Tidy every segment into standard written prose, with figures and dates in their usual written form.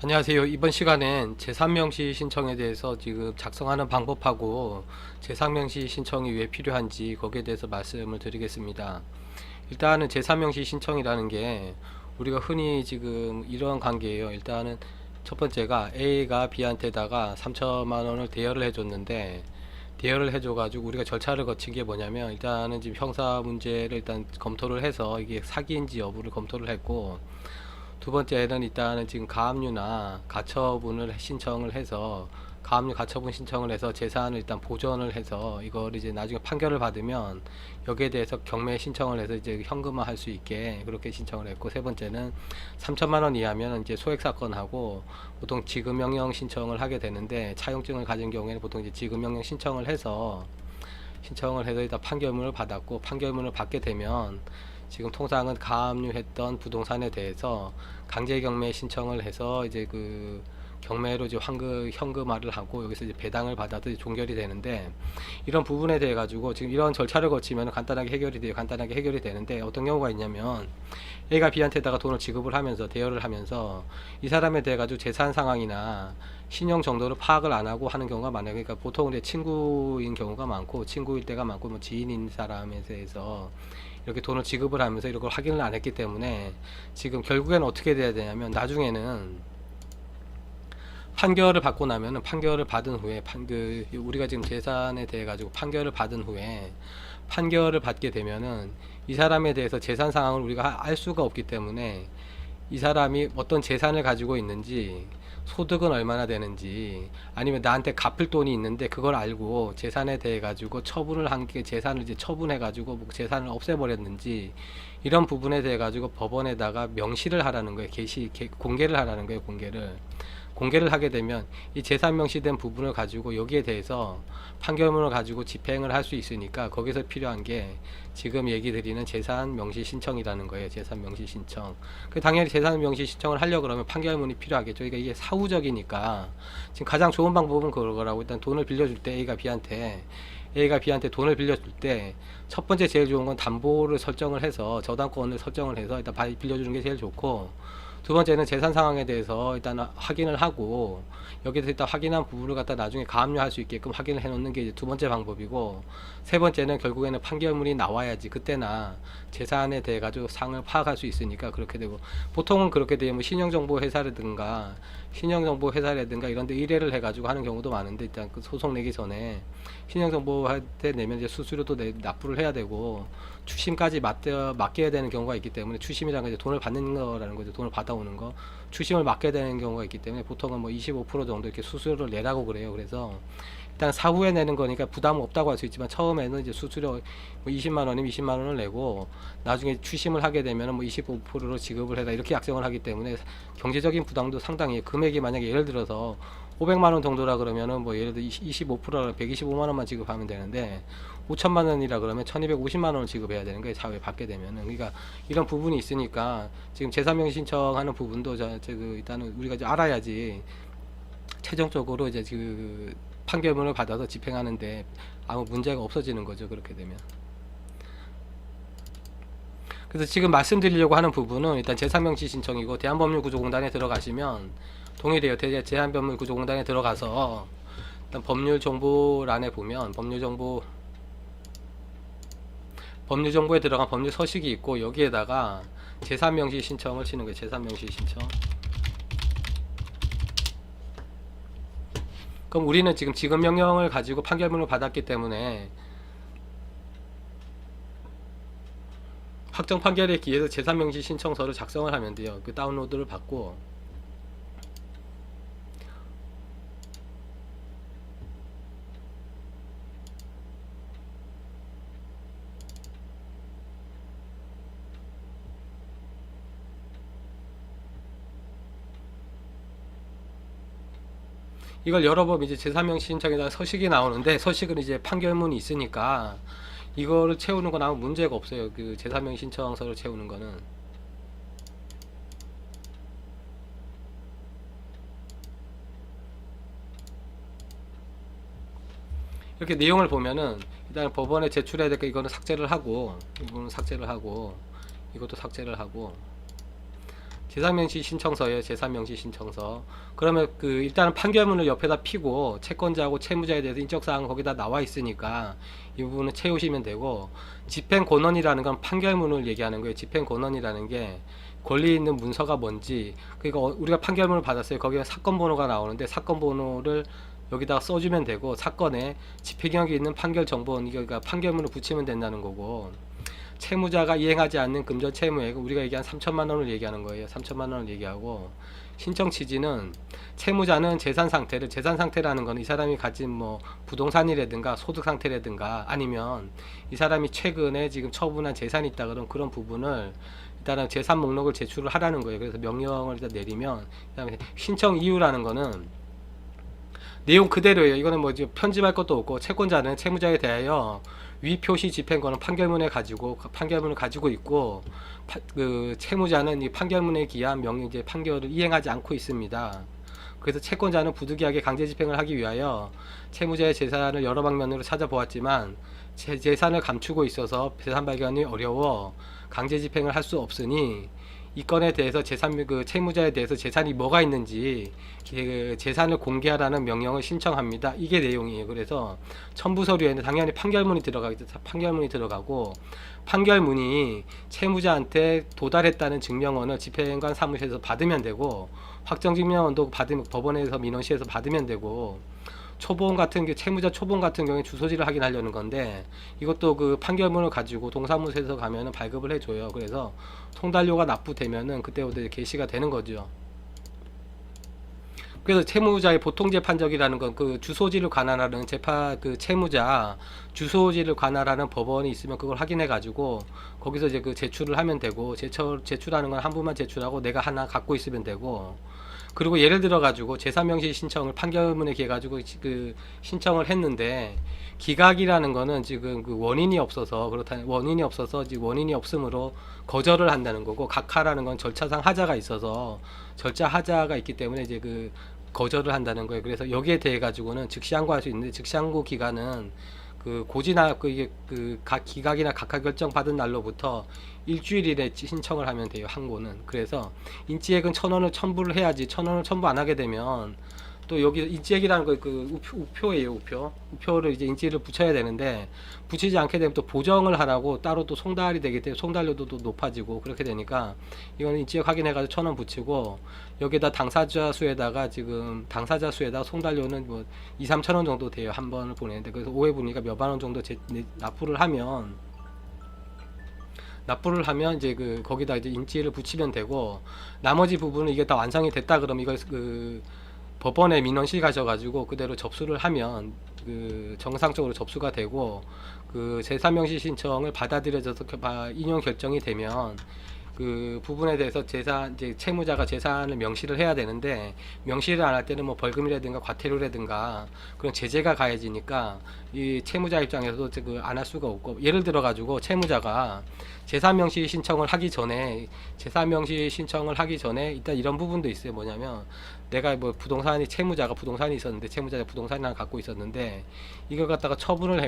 안녕하세요. 이번 시간엔 제3명시 신청에 대해서 지금 작성하는 방법하고 제3명시 신청이 왜 필요한지 거기에 대해서 말씀을 드리겠습니다. 일단은 제3명시 신청이라는 게 우리가 흔히 지금 이러한 관계예요. 일단은 첫 번째가 A가 B한테다가 3천만 원을 대여를 해줬는데, 대여를 해줘가지고 우리가 절차를 거친 게 뭐냐면, 일단은 지금 형사 문제를 일단 검토를 해서 이게 사기인지 여부를 검토를 했고, 두 번째는 일단은 지금 가압류나 가처분을 신청을 해서, 가압류 가처분 신청을 해서 재산을 일단 보전을 해서 이걸 이제 나중에 판결을 받으면 여기에 대해서 경매 신청을 해서 이제 현금화 할 수 있게 그렇게 신청을 했고, 세 번째는 3천만 원 이하면 이제 소액 사건하고 보통 지급명령 신청을 하게 되는데, 차용증을 가진 경우에는 보통 이제 지급명령 신청을 해서 일단 판결문을 받았고, 판결문을 받게 되면 지금 통상은 가압류했던 부동산에 대해서 강제 경매 신청을 해서 이제 그 경매로 이제 현금화를 하고 여기서 이제 배당을 받아도 종결이 되는데, 이런 부분에 대해 가지고 지금 이런 절차를 거치면 간단하게 해결이 되는데, 어떤 경우가 있냐면 A가 B한테다가 돈을 지급을 하면서 대여를 하면서 이 사람에 대해 가지고 재산 상황이나 신용 정도를 파악을 안 하고 하는 경우가 많아요. 그러니까 보통 이제 친구인 경우가 많고, 친구일 때가 많고, 뭐 지인인 사람에 대해서 이렇게 돈을 지급을 하면서 이런 걸 확인을 안 했기 때문에 지금 결국에는 어떻게 돼야 되냐면, 나중에는 판결을 받고 나면은, 판결을 받은 후에 우리가 지금 재산에 대해 가지고 판결을 받은 후에 판결을 받게 되면은 이 사람에 대해서 재산 상황을 우리가 알 수가 없기 때문에, 이 사람이 어떤 재산을 가지고 있는지, 소득은 얼마나 되는지, 아니면 나한테 갚을 돈이 있는데 그걸 알고 재산에 대해 가지고 처분을 한 게, 재산을 이제 처분해 가지고 뭐 재산을 없애버렸는지, 이런 부분에 대해 가지고 법원에다가 명시를 하라는 거예요. 공개를 하라는 거예요. 공개를 하게 되면 이 재산 명시된 부분을 가지고 여기에 대해서 판결문을 가지고 집행을 할 수 있으니까, 거기서 필요한 게 지금 얘기 드리는 재산 명시 신청이라는 거예요. 재산 명시 신청. 당연히 재산 명시 신청을 하려고 그러면 판결문이 필요하겠죠. 그러니까 이게 사후적이니까 지금 가장 좋은 방법은 그거라고. 일단 돈을 빌려줄 때 A가 B한테 돈을 빌려줄 때 첫 번째 제일 좋은 건 담보를 설정을 해서, 저당권을 설정을 해서 일단 빌려주는 게 제일 좋고, 두 번째는 재산 상황에 대해서 일단 확인을 하고, 여기서 일단 확인한 부분을 갖다 나중에 가압류할 수 있게끔 확인을 해 놓는 게 이제 두 번째 방법이고, 세 번째는 결국에는 판결문이 나와야지 그때나 재산에 대해 가지고 상을 파악할 수 있으니까 그렇게 되고, 보통은 그렇게 되면 신용정보회사라든가 이런 데 의뢰를 해 가지고 하는 경우도 많은데, 일단 그 소송 내기 전에 신용정보한테 내면 이제 수수료도 납부를 해야 되고 추심까지 맡겨야 되는 경우가 있기 때문에, 추심이라는 게 이제 돈을 받는 거라는 거죠. 돈을 받아오는 거, 추심을 맡겨야 되는 경우가 있기 때문에 보통은 뭐 25% 정도 이렇게 수수료를 내라고 그래요. 그래서 일단 사후에 내는 거니까 부담 없다고 할 수 있지만, 처음에는 이제 수수료 뭐 20만 원이면 20만 원을 내고 나중에 추심을 하게 되면 뭐 25%로 지급을 해라, 이렇게 약정을 하기 때문에 경제적인 부담도 상당히, 금액이 만약에 예를 들어서 500만 원 정도라 그러면은 뭐 예를 들어 25%라 125만 원만 지급하면 되는데, 5천만 원이라 그러면 1250만 원을 지급해야 되는 거예요. 사후에 받게 되면은. 그러니까 이런 부분이 있으니까 지금 재산명 신청하는 부분도 일단은 우리가 이제 알아야지 최종적으로 이제 그 판결문을 받아서 집행하는데 아무 문제가 없어지는 거죠. 그렇게 되면. 그래서 지금 말씀드리려고 하는 부분은 일단 재산명시 신청이고, 대한법률구조공단에 들어가시면 동일해요. 대한법률구조공단에 들어가서 일단 법률정보란에 보면 법률정보에 들어간 법률 서식이 있고, 여기에다가 재산명시 신청을 치는 거예요. 재산명시 신청. 그럼 우리는 지금 지급명령을 가지고 판결문을 받았기 때문에 확정 판결에 기해서 재산명시 신청서를 작성을 하면 돼요. 그 다운로드를 받고, 이걸 열어보면 이제 재산명시 신청에다가 서식이 나오는데, 서식은 이제 판결문이 있으니까 이거를 채우는 건 아무 문제가 없어요. 그 재산명시 신청서를 채우는 거는. 이렇게 내용을 보면은 일단 법원에 제출해야 될 거, 이거는 삭제를 하고, 이것도 삭제를 하고, 재산명시 신청서예요. 재산명시 신청서. 그러면 그 일단은 판결문을 옆에다 피고 채권자하고 채무자에 대해서 인적사항 거기다 나와 있으니까 이 부분은 채우시면 되고, 집행권원이라는 건 판결문을 얘기하는 거예요. 집행권원이라는 게 권리 있는 문서가 뭔지, 그러니까 우리가 판결문을 받았어요. 거기에 사건 번호가 나오는데 사건 번호를 여기다가 써주면 되고, 사건에 집행력이 있는 판결 정보는 그러니까 판결문을 붙이면 된다는 거고, 채무자가 이행하지 않는 금전 채무액, 우리가 얘기한 3천만 원을 얘기하는 거예요. 3천만 원을 얘기하고, 신청 취지는 채무자는 재산 상태라는 건 이 사람이 가진 뭐 부동산이라든가 소득 상태라든가, 아니면 이 사람이 최근에 지금 처분한 재산이 있다 그런 그런 부분을 일단은 재산 목록을 제출을 하라는 거예요. 그래서 명령을 일단 내리면, 그다음에 신청 이유라는 거는 내용 그대로예요. 이거는 뭐 편집할 것도 없고, 채권자는 채무자에 대하여 위 표시 집행권은 판결문을 가지고 있고, 그 채무자는 이 판결문에 기한 명의 판결을 이행하지 않고 있습니다. 그래서 채권자는 부득이하게 강제 집행을 하기 위하여 채무자의 재산을 여러 방면으로 찾아보았지만 재산을 감추고 있어서 재산 발견이 어려워 강제 집행을 할 수 없으니, 이 건에 대해서 그 채무자에 대해서 재산이 뭐가 있는지 그 재산을 공개하라는 명령을 신청합니다. 이게 내용이에요. 그래서 첨부 서류에는 당연히 판결문이 들어가고, 판결문이 채무자한테 도달했다는 증명원을 집행관 사무실에서 받으면 되고, 확정증명원도 법원에서 민원시에서 받으면 되고, 초본 같은 게 채무자 초본 같은 경우에 주소지를 확인하려는 건데, 이것도 그 판결문을 가지고 동사무소에서 가면은 발급을 해줘요. 그래서 송달료가 납부되면은 그때부터 개시가 되는 거죠. 그래서 채무자의 보통재판적이라는 건 그 주소지를 관할하는 그 채무자 주소지를 관할하는 법원이 있으면 그걸 확인해 가지고 거기서 이제 그 제출을 하면 되고, 제출하는 건 한 부만 제출하고 내가 하나 갖고 있으면 되고, 그리고 예를 들어 가지고 재산명시 신청을 판결문에 기해 가지고 그 신청을 했는데, 기각이라는 거는 지금 그 원인이 없어서 지금 원인이 없으므로 거절을 한다는 거고, 각하라는 건 절차상 하자가 있어서 절차 하자가 있기 때문에 이제 그 거절을 한다는 거예요. 그래서 여기에 대해 가지고는 즉시항고할 수 있는데, 즉시항고 기간은 그 고지나 이게 그 각 기각이나 각하 결정 받은 날로부터 일주일 이내 신청을 하면 돼요. 항고는. 그래서 인지액은 1,000원을 첨부를 해야지, 1,000원을 첨부 안 하게 되면 또 여기 인지액이라는 거 그 우표예요. 우표를 이제 인지를 붙여야 되는데, 붙이지 않게 되면 또 보정을 하라고 따로 또 송달이 되기 때문에 송달료도 또 높아지고, 그렇게 되니까 이거는 인지액 확인해 가지고 1,000원 붙이고, 여기다 당사자 수에다가 송달료는 뭐 2, 3천원 정도 돼요. 한 번을 보내는데. 그래서 5회 분이니까 몇만 원 정도 납부를 하면 이제 그 거기다 이제 인지를 붙이면 되고, 나머지 부분은 이게 다 완성이 됐다 그러면 이걸 그 법원에 민원실 가셔가지고 그대로 접수를 하면 그 정상적으로 접수가 되고, 그 재산명시 신청을 받아들여져서 인용 결정이 되면 그 부분에 대해서 이제 채무자가 재산을 명시를 해야 되는데, 명시를 안 할 때는 뭐 벌금이라든가 과태료라든가 그런 제재가 가해지니까 이 채무자 입장에서도 그 안 할 수가 없고, 예를 들어 가지고 채무자가 재산명시 신청을 하기 전에 일단 이런 부분도 있어요. 뭐냐면, 내가 뭐 채무자가 부동산이 있었는데, 채무자가 부동산을 하나 갖고 있었는데, 이걸 갖다가 처분을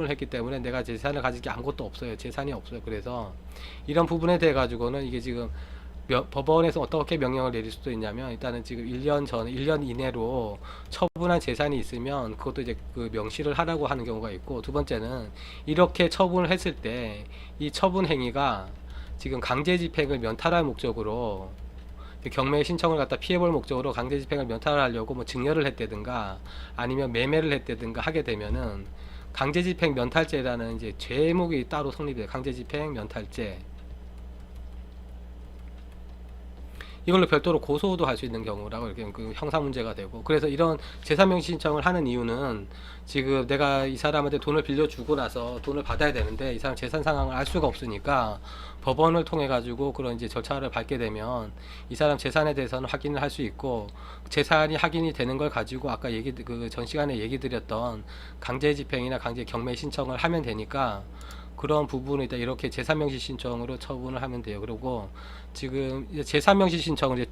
했기 때문에 내가 재산을 가질 게 아무것도 없어요. 재산이 없어요. 그래서 이런 부분에 대해 가지고는 이게 지금 법원에서 어떻게 명령을 내릴 수도 있냐면, 일단은 지금 1년 이내로 처분한 재산이 있으면 그것도 이제 그 명시를 하라고 하는 경우가 있고, 두 번째는 이렇게 처분을 했을 때 이 처분 행위가 지금 강제 집행을 면탈할 목적으로, 경매 신청을 갖다 피해볼 목적으로 강제 집행을 면탈하려고 뭐 증여를 했다든가 아니면 매매를 했다든가 하게 되면은 강제 집행 면탈죄라는 이제 죄목이 따로 성립돼요. 강제 집행 면탈죄. 이걸로 별도로 고소도 할 수 있는 경우라고 이렇게 그 형사 문제가 되고, 그래서 이런 재산명시 신청을 하는 이유는 지금 내가 이 사람한테 돈을 빌려주고 나서 돈을 받아야 되는데 이 사람 재산 상황을 알 수가 없으니까 법원을 통해 가지고 그런 이제 절차를 밟게 되면 이 사람 재산에 대해서는 확인을 할 수 있고, 재산이 확인이 되는 걸 가지고 아까 그 전 시간에 얘기 드렸던 강제 집행이나 강제 경매 신청을 하면 되니까, 그런 부분을 일단 이렇게 재산명시 신청으로 처분을 하면 돼요. 그리고 지금 이제 재산명시 신청을 이제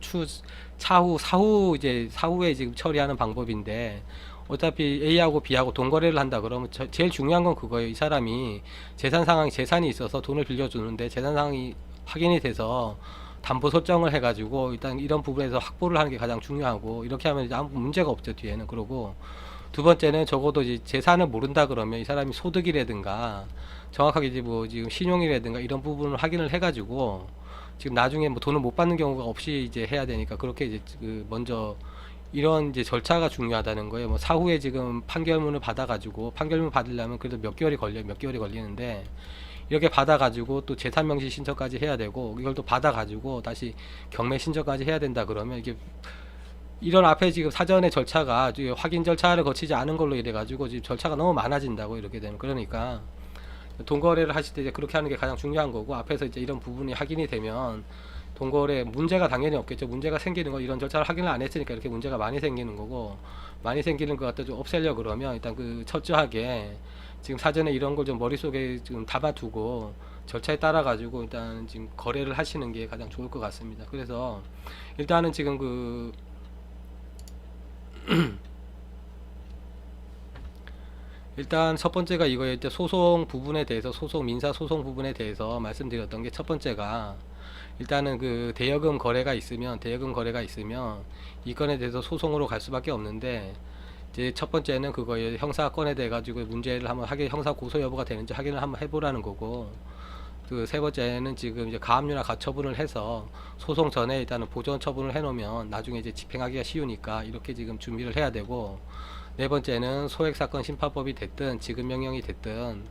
사후에 지금 처리하는 방법인데, 어차피 A하고 B하고 돈거래를 한다 그러면 제일 중요한 건 그거예요. 이 사람이 재산이 있어서 돈을 빌려주는데 재산 상황이 확인이 돼서 담보 설정을 해가지고 일단 이런 부분에서 확보를 하는 게 가장 중요하고, 이렇게 하면 이제 아무 문제가 없죠 뒤에는. 그러고 두 번째는 적어도 이제 재산을 모른다 그러면 이 사람이 소득이라든가 정확하게 이제 뭐 지금 신용이라든가 이런 부분을 확인을 해가지고, 지금 나중에 뭐 돈을 못 받는 경우가 없이 이제 해야 되니까 그렇게 이제 그 먼저 이런 이제 절차가 중요하다는 거예요. 뭐 사후에 지금 판결문을 받아가지고, 판결문 받으려면 그래도 몇 개월이 걸리는데, 이렇게 받아가지고 또 재산명시 신청까지 해야 되고, 이걸 또 받아가지고 다시 경매 신청까지 해야 된다 그러면, 이게 이런 앞에 지금 사전에 절차가 확인 절차를 거치지 않은 걸로 이래가지고 지금 절차가 너무 많아진다고 이렇게 되는. 그러니까 동거래를 하실 때 이제 그렇게 하는 게 가장 중요한 거고, 앞에서 이제 이런 부분이 확인이 되면 동거래 문제가 당연히 없겠죠. 문제가 생기는 거, 이런 절차를 확인을 안 했으니까 이렇게 문제가 많이 생기는 거고, 많이 생기는 것 같아 좀 없애려 그러면 일단 그 철저하게 지금 사전에 이런 걸 좀 머릿속에 지금 담아두고 절차에 따라 가지고 일단 지금 거래를 하시는 게 가장 좋을 것 같습니다. 그래서 일단은 지금 그 일단 첫 번째가 이거예요. 이제 소송 부분에 대해서, 소송 민사 소송 부분에 대해서 말씀드렸던 게, 첫 번째가 일단은 그 대여금 거래가 있으면 이 건에 대해서 소송으로 갈 수밖에 없는데, 이제 첫 번째는 그거예요. 형사건에 대해 가지고 문제를 한번 형사 고소 여부가 되는지 확인을 한번 해보라는 거고, 그 세 번째는 지금 이제 가압류나 가처분을 해서 소송 전에 일단은 보전 처분을 해놓으면 나중에 이제 집행하기가 쉬우니까 이렇게 지금 준비를 해야 되고, 네 번째는 소액사건 심판법이 됐든 지급명령이 됐든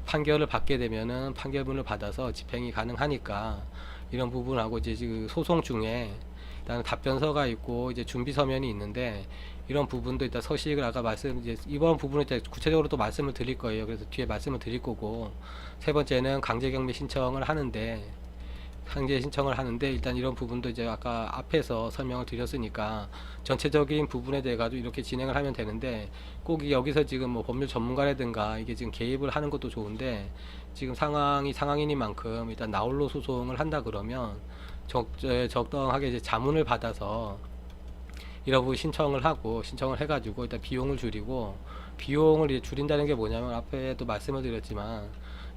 판결을 받게 되면은 판결문을 받아서 집행이 가능하니까, 이런 부분하고 이제 지금 소송 중에 일단 답변서가 있고 이제 준비 서면이 있는데, 이런 부분도 일단 서식을 아까 이제 이번 부분은 이제 구체적으로 또 말씀을 드릴 거예요. 그래서 뒤에 말씀을 드릴 거고, 세 번째는 강제경매 신청을 하는데, 일단 이런 부분도 이제 아까 앞에서 설명을 드렸으니까 전체적인 부분에 대해 가지고 이렇게 진행을 하면 되는데, 꼭 여기서 지금 뭐 법률 전문가라든가 이게 지금 개입을 하는 것도 좋은데, 지금 상황이 상황이니만큼 일단 나홀로 소송을 한다 그러면 적당하게 이제 자문을 받아서 이런 부분 신청을 해가지고 일단 비용을 줄이고, 비용을 이제 줄인다는 게 뭐냐면 앞에도 말씀을 드렸지만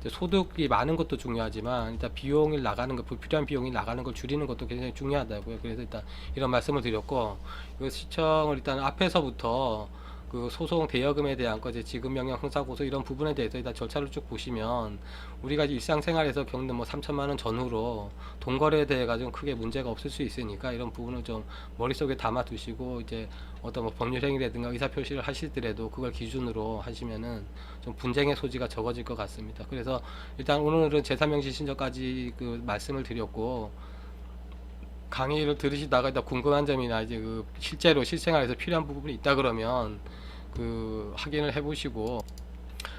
이제 소득이 많은 것도 중요하지만 일단 비용이 나가는 거, 불필요한 비용이 나가는 걸 줄이는 것도 굉장히 중요하다고요. 그래서 일단 이런 말씀을 드렸고, 이 시청을 일단 앞에서부터 그 소송 대여금에 대한 거, 이제 지급명령 형사고소 이런 부분에 대해서 일단 절차를 쭉 보시면, 우리가 일상생활에서 겪는 뭐 3천만 원 전후로 동거래에 대해 가지고 크게 문제가 없을 수 있으니까 이런 부분을 좀 머릿속에 담아 두시고, 이제 어떤 뭐 법률행위라든가 의사표시를 하시더라도 그걸 기준으로 하시면은 좀 분쟁의 소지가 적어질 것 같습니다. 그래서 일단 오늘은 재산명시 신청까지 그 말씀을 드렸고, 강의를 들으시다가 일단 궁금한 점이나 이제 그 실제로 실생활에서 필요한 부분이 있다 그러면 그 확인을 해보시고,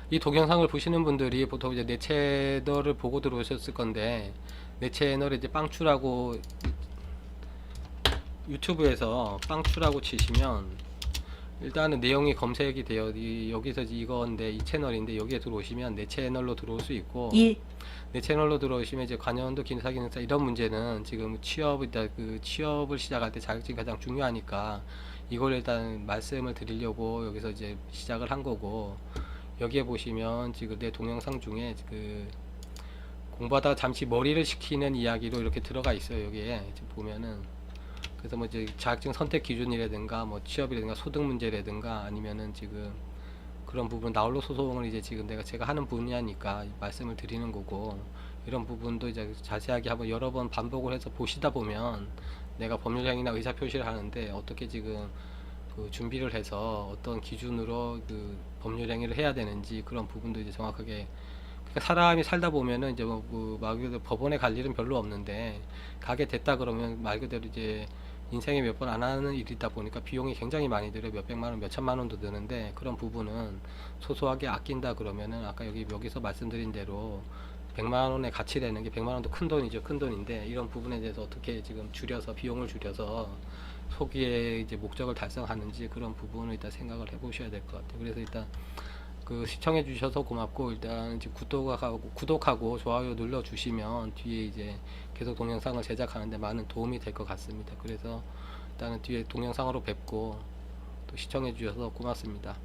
이 동영상을 보시는 분들이 보통 이제 내 채널을 보고 들어오셨을 건데, 내 채널에 이제 빵추라고 유튜브에서 빵추라고 치시면 일단은 내용이 검색이 돼요. 여기서 이건데 이 채널인데, 여기에 들어오시면 내 채널로 들어올 수 있고, 내 채널로 들어오시면 이제 관연도 기능사 이런 문제는 지금 취업을 시작할 때 자격증이 가장 중요하니까 이걸 일단 말씀을 드리려고 여기서 이제 시작을 한 거고, 여기에 보시면 지금 내 동영상 중에 그 공부하다가 잠시 머리를 식히는 이야기로 이렇게 들어가 있어요. 여기에 지금 보면은, 그래서 뭐 이제 자격증 선택 기준이라든가 뭐 취업이라든가 소득 문제라든가 아니면은 지금 그런 부분 나홀로 소송을 이제 지금 제가 하는 분야니까 말씀을 드리는 거고, 이런 부분도 이제 자세하게 한번 여러 번 반복을 해서 보시다 보면 내가 법률행위나 의사표시를 하는데 어떻게 지금 그 준비를 해서 어떤 기준으로 그 법률행위를 해야 되는지, 그런 부분도 이제 정확하게, 그러니까 사람이 살다 보면은 이제 말 그대로 법원에 갈 일은 별로 없는데, 가게 됐다 그러면 말 그대로 이제 인생에 몇 번 안 하는 일이다 보니까 비용이 굉장히 많이 들어요. 몇 백만 원, 몇 천만 원도 드는데, 그런 부분은 소소하게 아낀다 그러면은 아까 여기서 말씀드린 대로 100만 원의 가치 되는 게, 100만 원도 큰 돈이죠. 큰 돈인데, 이런 부분에 대해서 어떻게 지금 비용을 줄여서 소기의 이제 목적을 달성하는지, 그런 부분을 일단 생각을 해 보셔야 될 것 같아요. 그래서 일단 그 시청해 주셔서 고맙고, 일단 이제 구독하고 좋아요 눌러 주시면 뒤에 이제 계속 동영상을 제작하는데 많은 도움이 될 것 같습니다. 그래서 일단은 뒤에 동영상으로 뵙고 또 시청해 주셔서 고맙습니다.